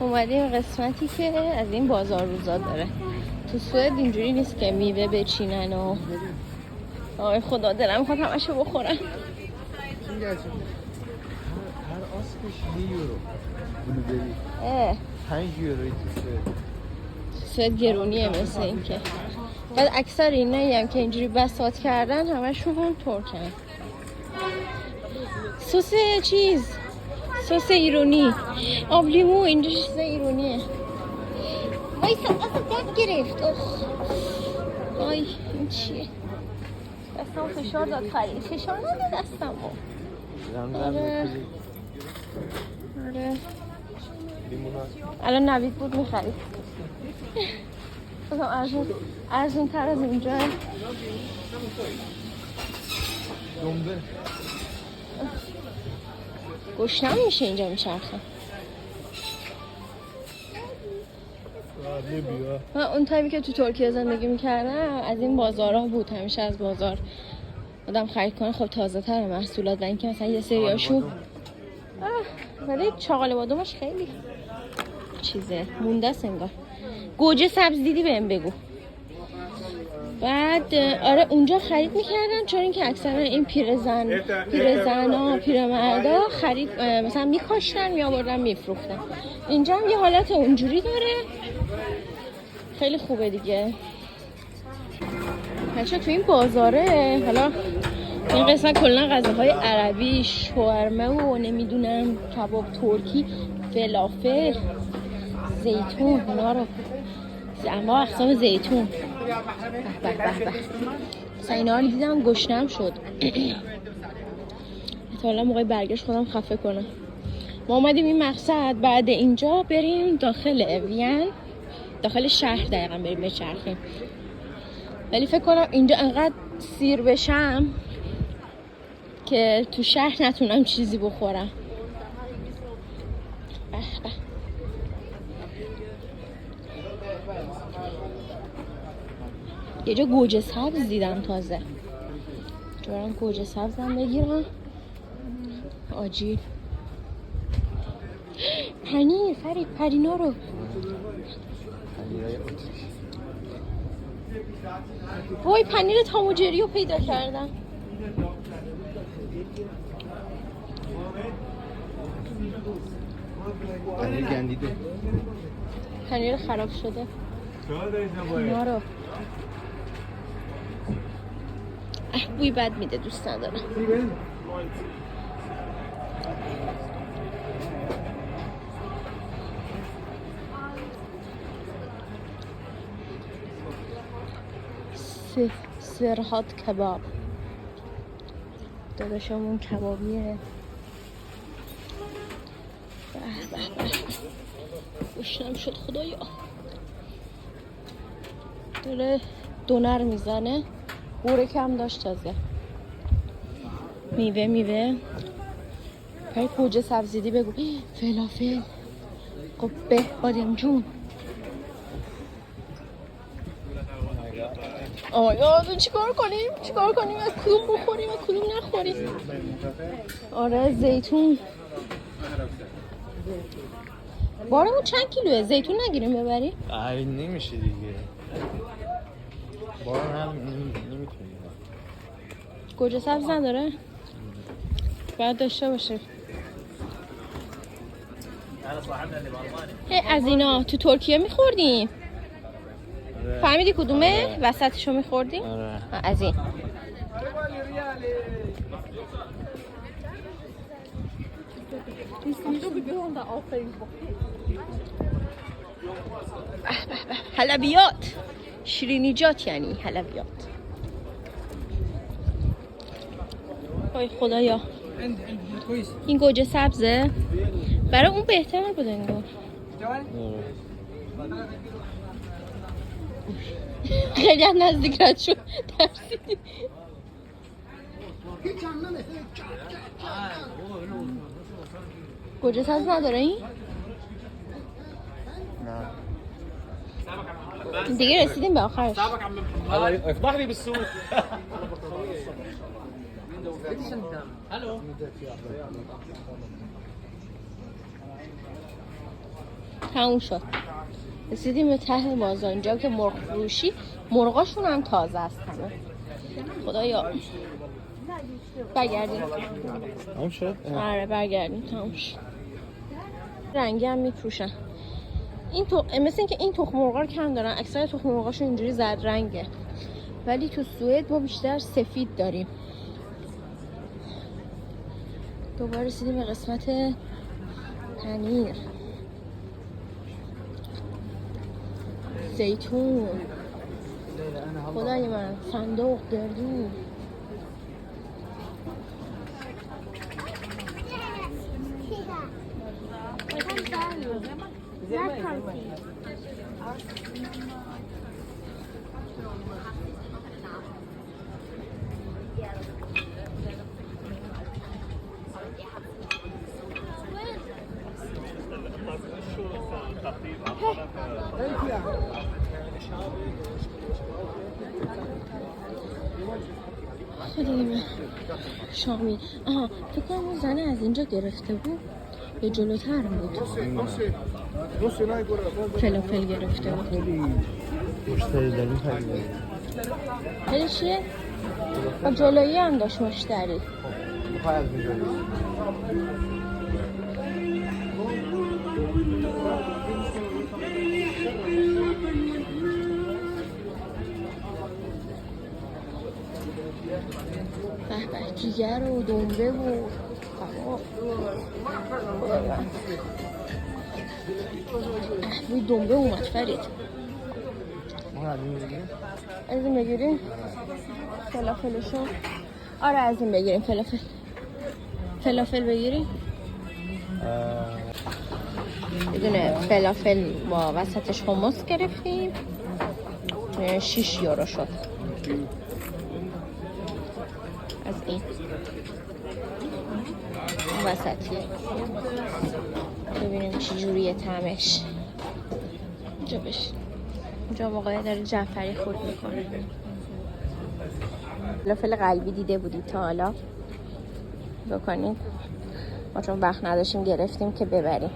اومدیم قسمتی که از این بازار روزا داره. تو سوئد اینجوری نیست که میوه بچینن و آی خدا دلم میخواد همشو بخورم. هر آسکش 2 یورو بلوبری 5 یوروی تو سوئد گرونیه مثل این که بعد اکثر اینایی هم که اینجوری بساط کردن همشون هم ترکن. سس چیز سس ایرونی آب لیمو اینجا چیز ایرونیه. وایسا اصلا درد گرفت. آی این چیه؟ دستم فشار داد خرید. فشار نداد دستم. آره الان نوید بود میخرید. ارزون تر از اینجا. دنبه گوش نمیشه اینجا میچرخه. من اون تایمی که تو ترکیه زندگی میکردم از این بازارها بود. همیشه از بازار آدم خرید کنه. خب تازه تر محصولات و اینکه مثلا یه سریاشو ولی چاقال بادامش خیلی چیزه مونده است انگار. گوجه سبز دیدی بهم بگو. بعد آره اونجا خرید میکردن چون اینکه اکثرا این پیرزنا پیرمردا خرید مثلا میکاشتن میآوردن میفروختن. اینجا هم یه حالت اونجوری داره. خیلی خوبه دیگه. بچه تو این بازاره حالا این قسمت کلا غذاهای عربی شاورما و نمیدونم کباب ترکی فلافل زیتون اینا رو انواع اقسام زیتون به به به مثلا اینا رو دیدم گشنم شد. حالا موقع برگشت خودم خفه کنم. ما اومدیم این مقصد بعد اینجا بریم داخل وین داخل شهر دقیقا بریم بچرخیم. ولی فکر کنم اینجا انقدر سیر بشم که تو شهر نتونم چیزی بخورم. به به یه جا گوجه سبز دیدم تازه. برم گوجه سبزم بگیرم. آجیل پنیر فرید پرینا رو وای پنیر تاموجری رو پیدا کردم. پنیر گندیده پنیر خراب شده اینا رو بوی بد میده دوست ندارم. سرهات کباب داداشمون کبابیه. به به به گوشتم شد خدایا. داره دونر میزنه. بورک هم داشت تازه. میوه پای گوجه سبزیدی بگو. فلافل قبه بادم جون. آیا چیکار کنیم از کدوم بخوریم از کدوم نخوریم. آره زیتون بارمون چند کیلوه؟ زیتون نگیریم ببریم؟ نمیشه دیگه. بار هم نمیتونیم. گوجه سبز نداره؟ باید داشته باشه. از اینا تو ترکیه میخوردیم. فهمیدی کدومه؟ وسطشو میخوردیم؟ از این حلبیات شیرینیجات یعنی حلبیات. وای خدایا این گوجه سبزه برای اون بهتر بود انگار. خیلی هم نزدیک رد شد ترسیدی. گوجه سبز نداره این؟ نه دیگه رسیدیم به آخرش. افضحني بالسوق. تموم شد. رسیدیم به ته بازار، اینجا که مرغ فروشی، مرغاشون هم تازه است همه. خدایا برگردیم. تموم شد؟ آره برگردیم، تموم شد. رنگی هم میفروشن. این مثل اینکه این تخم مرغا رو کم دارن، اکثر تخم مرغاشون اینجوری زرد رنگه، ولی تو سوئد ما بیشتر سفید داریم. دوباره رسیدیم به قسمت پنیر، زیتون، خدای من، صندوق، گردو. خیلی شامی. آها فکر کنم اون زنه از اینجا گرفته بود به جلوتر بود. فلافل گرفته بود. خیلی مشتری داریم خیلی. خیلی چیه؟ با جلویی هم داشت مشتری. بخواه از اینجا به به، جیگر و دنبه و کباب. بوی دنبه اومد فرید. ما از این بگیریم؟ از این بگیریم فلافلشون. آره از این بگیریم فلافل بگیریم. یه دونه فلافل با وسطش حمص گرفتیم، 6 یورو شد. از این وسطی ببینیم چی جوریه طعمش. اینجا بشین، اینجا موقعی داره جعفری خورد میکنه. فلافل قلبی دیده بودید تا حالا؟ بکنید. ما چون وقت نداشتیم گرفتیم که ببریم.